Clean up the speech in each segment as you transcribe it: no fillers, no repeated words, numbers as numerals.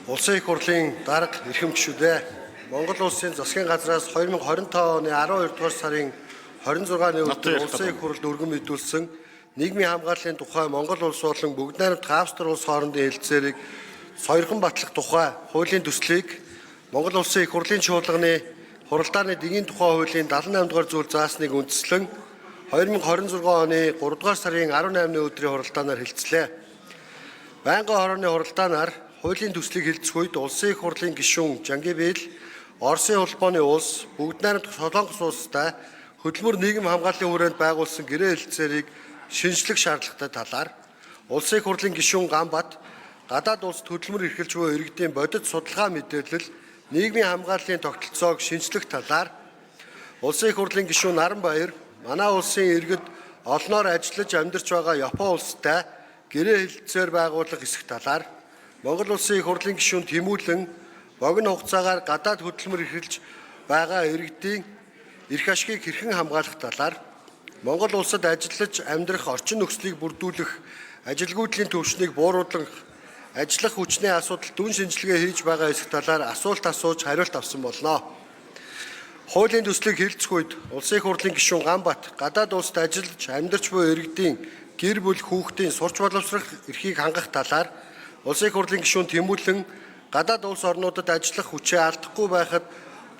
Улсын их хурлын дарга эрхэм гишүүдээ Монгол улсын засгийн газраас 2025 оны 12 дугаар сарын 26-ны өдөр улсын их хурлд өргөн мэдүүлсэн нийгмийн хамгааллын тухай Монгол улс болон бүгд найрамдах Австри улс хоорондын хэлэлцээрийг сойрхон батлах тухай хуулийн төслийг Монгол улсын их хурлын чуулганы хуралдааны дэгийн тухай хуулийн 78 дугаар зүйл заасныг үндэслэн 2026 оны 3 дугаар сарын 18-ны өдрийн хуралдаанаар хэлэлцлээ. Байнгын хорооны хуралдаанаар хуулийн төслийг хэлэлцэх үед улсын их хурлын гишүүн Жангибел Оросын улбооны улс бүгд найрамдах Солонгос улстай хөдөлмөр нийгэм хамгааллын хүрээнд байгуулсан гэрээ хэлэлцээрийг шинжлэх шаардлагатай талаар улсын их хурлын гишүүн Ганбат гадаад улсад хөдөлмөр эрхэлж буй иргэдийн бодит судалгаа мэдээлэл нийгмийн хамгааллын тогтолцоог шинжлэх талаар улсын их хурлын гишүүн Наранбаяр манай улсын иргэд олноор ажиллаж амьдарч байгаа Япон улстай гэрээ хэлэлцээр байгуулах эсэх талаар Монгол улсын их хурлын гишүүн Тэмүүлэн богино хугацаагаар гадаад хөдөлмөр эрхэлж байгаа иргэдийн эрх ашгийг хэрхэн хамгаалах талаар Монгол улсад ажиллаж амьдрах орчин нөхцөлийг бүрдүүлэх ажилгүйдлийн төвшнийг бууруулах ажиллах хүчний асуудал дүн шинжилгээ хийж байгаа эсэх талаар асуулт асууж хариулт авсан болно. Хуулийн төслийг хэлэлцэх үед улсын их хурлын гишүүн Ганбат гадаад улсад ажиллаж амьдарч буй иргэдийн гэр бүл хүүхдийн сурч боловсрох эрхийг хангах талаар улсын их хурлын гишүүн Тэмүүлэн гадаад улс орнуудад ажиллах хүчээ алдахгүй байхад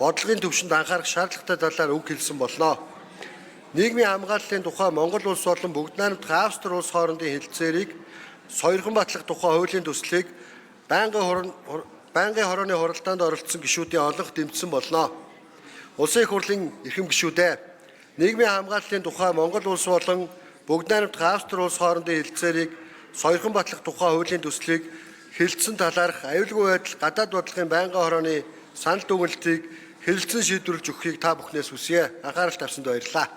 бодлогын түвшинд анхаарах шаардлагатай талаар үг хэлсэн болно. Нийгмийн хамгааллын тухай Монгол улс болон бүгд найрамдах Австри улс хоорондын хэлэлцээрийг сойрхон батлах тухай хуулийн төслийг байнгын хорооны хуралдаанд оролцсон гишүүдийн олонх дэмжсэн болно. Улсын их хурлын эрхэм гишүүдээ нийгмийн хамгааллын тухай Монгол улс болон бүгд найрамдах Австри улс хоорондын хэлэлцээрийг сойрхон батлах тухай хуулийн төслийг хэлэлцсэн талаарх аюулгүй байдал гадаад бодлогын байнгын хорооны санал дүгнэлтийг хэлэлцэн шийдвэрлэж өгөхийг та бүхнээс хүсье. Анхаарал тавьсанд баярлалаа.